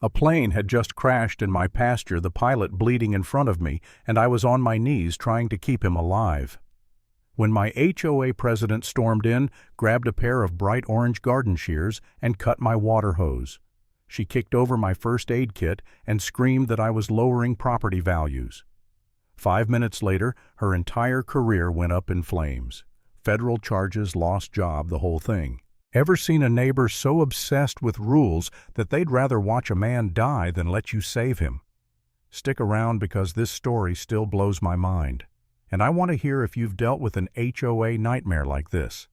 A plane had just crashed in my pasture, the pilot bleeding in front of me, and I was on my knees trying to keep him alive. When my HOA president stormed in, grabbed a pair of bright orange garden shears, and cut my water hose. She kicked over my first aid kit and screamed that I was lowering property values. 5 minutes later, her entire career went up in flames. Federal charges, lost job, the whole thing. Ever seen a neighbor so obsessed with rules that they'd rather watch a man die than let you save him? Stick around because this story still blows my mind. And I want to hear if you've dealt with an HOA nightmare like this.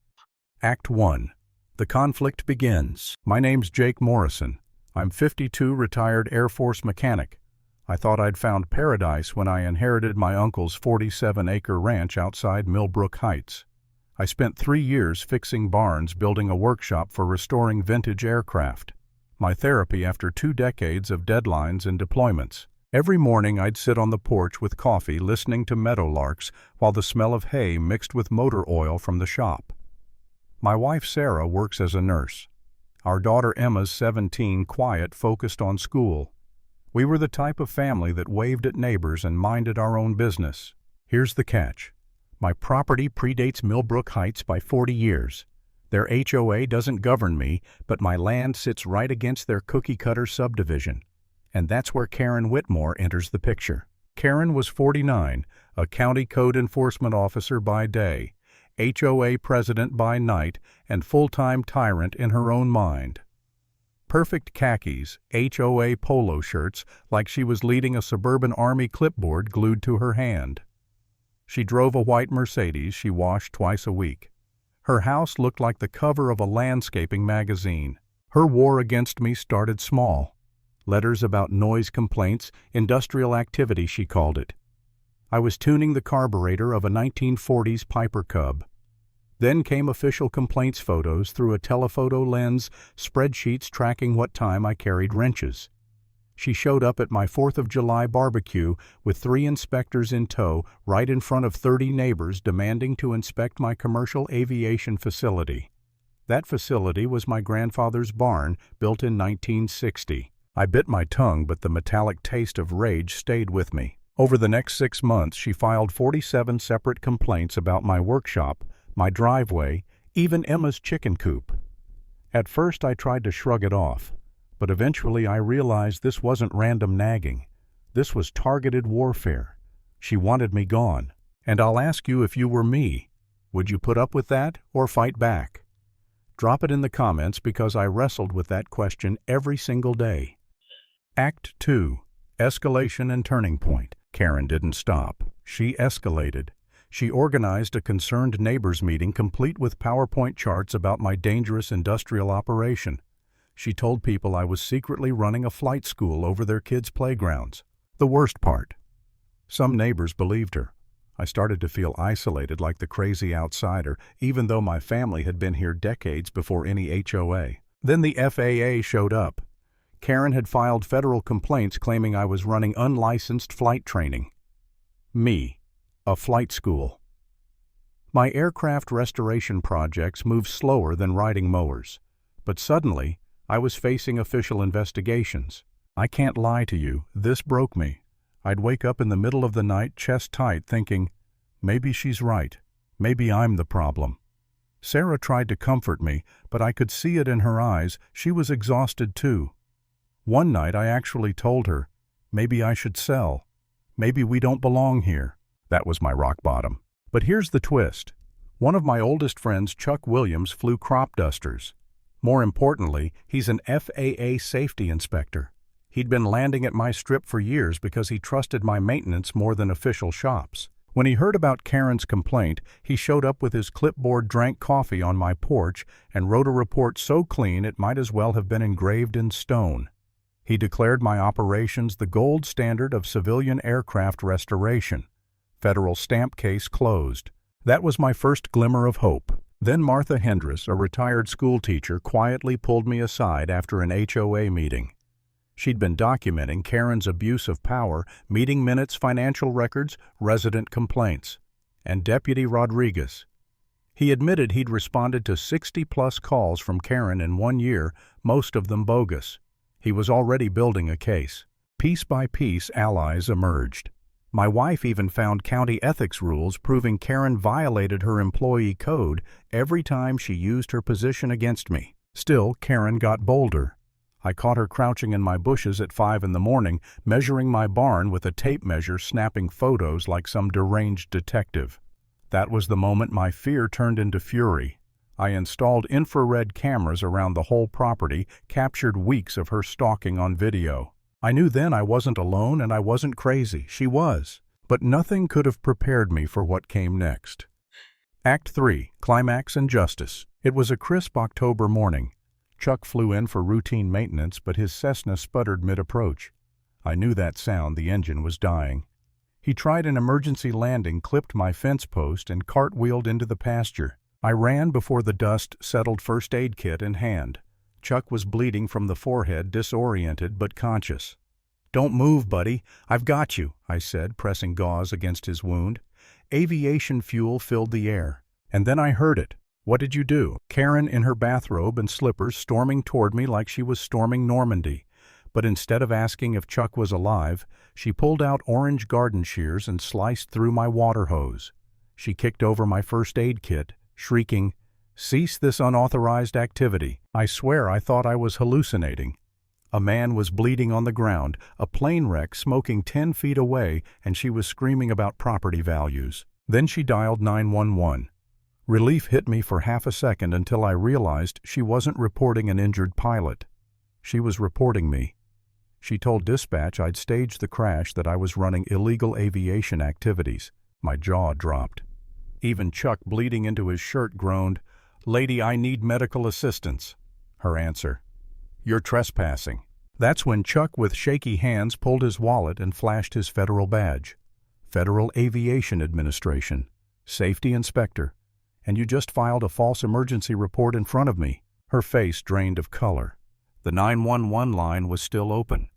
Act 1. The conflict begins. My name's Jake Morrison. I'm 52, retired Air Force mechanic. I thought I'd found paradise when I inherited my uncle's 47-acre ranch outside Millbrook Heights. I spent 3 years fixing barns, building a workshop for restoring vintage aircraft. My therapy after 2 decades of deadlines and deployments. Every morning I'd sit on the porch with coffee listening to meadowlarks while the smell of hay mixed with motor oil from the shop. My wife Sarah works as a nurse. Our daughter Emma's 17, quiet, focused on school. We were the type of family that waved at neighbors and minded our own business. Here's the catch. My property predates Millbrook Heights by 40 years. Their HOA doesn't govern me, but my land sits right against their cookie-cutter subdivision. And that's where Karen Whitmore enters the picture. Karen was 49, a county code enforcement officer by day, HOA president by night, and full-time tyrant in her own mind. Perfect khakis, HOA polo shirts, like she was leading a suburban army clipboard glued to her hand. She drove a white Mercedes she washed twice a week. Her house looked like the cover of a landscaping magazine. Her war against me started small. Letters about noise complaints, industrial activity she called it. I was tuning the carburetor of a 1940s Piper Cub. Then came official complaints photos through a telephoto lens, spreadsheets tracking what time I carried wrenches. She showed up at my 4th of July barbecue with 3 inspectors in tow right in front of 30 neighbors demanding to inspect my commercial aviation facility. That facility was my grandfather's barn, built in 1960. I bit my tongue, but the metallic taste of rage stayed with me. Over the next 6 months, she filed 47 separate complaints about my workshop, my driveway, even Emma's chicken coop. At first, I tried to shrug it off. But eventually I realized this wasn't random nagging. This was targeted warfare. She wanted me gone. And I'll ask you, if you were me, would you put up with that or fight back? Drop it in the comments because I wrestled with that question every single day. Act 2. Escalation and turning point. Karen didn't stop. She escalated. She organized a concerned neighbors meeting complete with PowerPoint charts about my dangerous industrial operation. She told people I was secretly running a flight school over their kids' playgrounds. The worst part. Some neighbors believed her. I started to feel isolated like the crazy outsider, even though my family had been here decades before any HOA. Then the FAA showed up. Karen had filed federal complaints claiming I was running unlicensed flight training. Me, a flight school. My aircraft restoration projects moved slower than riding mowers. But suddenly, I was facing official investigations. I can't lie to you, this broke me. I'd wake up in the middle of the night, chest tight, thinking, maybe she's right. Maybe I'm the problem. Sarah tried to comfort me, but I could see it in her eyes. She was exhausted too. One night I actually told her, maybe I should sell. Maybe we don't belong here. That was my rock bottom. But here's the twist. One of my oldest friends, Chuck Williams, flew crop dusters. More importantly, he's an FAA safety inspector. He'd been landing at my strip for years because he trusted my maintenance more than official shops. When he heard about Karen's complaint, he showed up with his clipboard, drank coffee on my porch, and wrote a report so clean it might as well have been engraved in stone. He declared my operations the gold standard of civilian aircraft restoration. Federal stamp case closed. That was my first glimmer of hope. Then Martha Hendress, a retired school teacher, quietly pulled me aside after an HOA meeting. She'd been documenting Karen's abuse of power, meeting minutes, financial records, resident complaints. And Deputy Rodriguez. He admitted he'd responded to 60-plus calls from Karen in 1 year, most of them bogus. He was already building a case. Piece by piece, allies emerged. My wife even found county ethics rules proving Karen violated her employee code every time she used her position against me. Still, Karen got bolder. I caught her crouching in my bushes at 5 in the morning, measuring my barn with a tape measure, snapping photos like some deranged detective. That was the moment my fear turned into fury. I installed infrared cameras around the whole property, captured weeks of her stalking on video. I knew then I wasn't alone and I wasn't crazy. She was. But nothing could have prepared me for what came next. Act 3. Climax and Justice. It was a crisp October morning. Chuck flew in for routine maintenance, but his Cessna sputtered mid-approach. I knew that sound. The engine was dying. He tried an emergency landing, clipped my fence post, and cartwheeled into the pasture. I ran before the dust settled, first aid kit in hand. Chuck was bleeding from the forehead, disoriented but conscious. "Don't move, buddy. I've got you," I said, pressing gauze against his wound. Aviation fuel filled the air. And then I heard it. What did you do? Karen, in her bathrobe and slippers, storming toward me like she was storming Normandy. But instead of asking if Chuck was alive, she pulled out orange garden shears and sliced through my water hose. She kicked over my first aid kit, shrieking, "Cease this unauthorized activity." I swear I thought I was hallucinating. A man was bleeding on the ground, a plane wreck smoking 10 feet away, and she was screaming about property values. Then she dialed 911. Relief hit me for half a second until I realized she wasn't reporting an injured pilot. She was reporting me. She told dispatch I'd staged the crash, that I was running illegal aviation activities. My jaw dropped. Even Chuck, bleeding into his shirt, groaned, "Lady, I need medical assistance." Her answer, "You're trespassing." That's when Chuck, with shaky hands, pulled his wallet and flashed his federal badge. Federal Aviation Administration, Safety Inspector. "And you just filed a false emergency report in front of me." Her face drained of color. The 911 line was still open.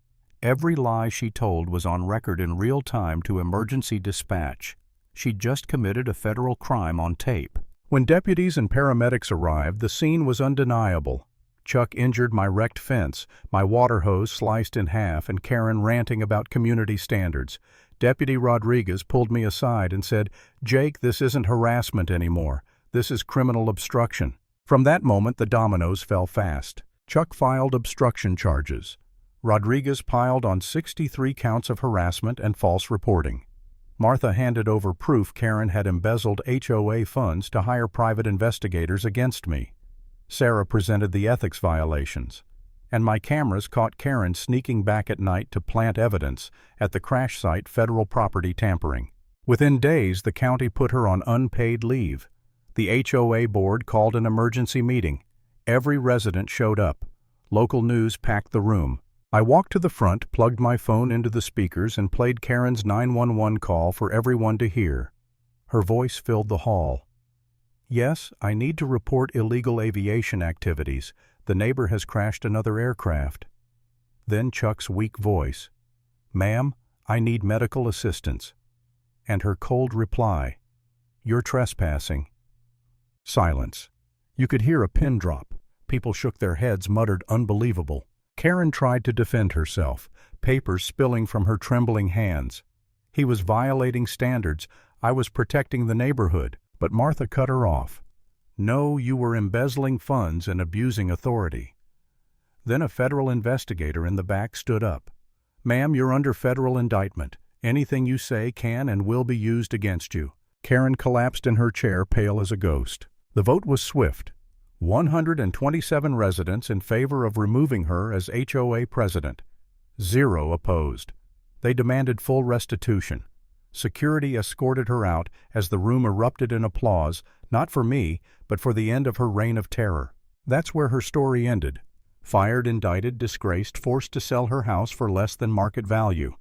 Every lie she told was on record in real time to emergency dispatch. She'd just committed a federal crime on tape. When deputies and paramedics arrived, the scene was undeniable. Chuck injured my wrecked fence, my water hose sliced in half, and Karen ranting about community standards. Deputy Rodriguez pulled me aside and said, "Jake, this isn't harassment anymore. This is criminal obstruction." From that moment, the dominoes fell fast. Chuck filed obstruction charges. Rodriguez piled on 63 counts of harassment and false reporting. Martha handed over proof Karen had embezzled HOA funds to hire private investigators against me. Sarah presented the ethics violations. And my cameras caught Karen sneaking back at night to plant evidence at the crash site, federal property tampering. Within days, the county put her on unpaid leave. The HOA board called an emergency meeting. Every resident showed up. Local news packed the room. I walked to the front, plugged my phone into the speakers, and played Karen's 911 call for everyone to hear. Her voice filled the hall. "Yes, I need to report illegal aviation activities. The neighbor has crashed another aircraft." Then Chuck's weak voice, "Ma'am, I need medical assistance." And her cold reply, "You're trespassing." Silence. You could hear a pin drop. People shook their heads, muttered, "Unbelievable." Karen tried to defend herself, papers spilling from her trembling hands. He was violating standards. I was protecting the neighborhood. But Martha cut her off. "No, you were embezzling funds and abusing authority." Then a federal investigator in the back stood up. "Ma'am, you're under federal indictment. Anything you say can and will be used against you." Karen collapsed in her chair, pale as a ghost. The vote was swift. 127 residents in favor of removing her as HOA president. 0 opposed. They demanded full restitution. Security escorted her out as the room erupted in applause, not for me, but for the end of her reign of terror. That's where her story ended. Fired, indicted, disgraced, forced to sell her house for less than market value.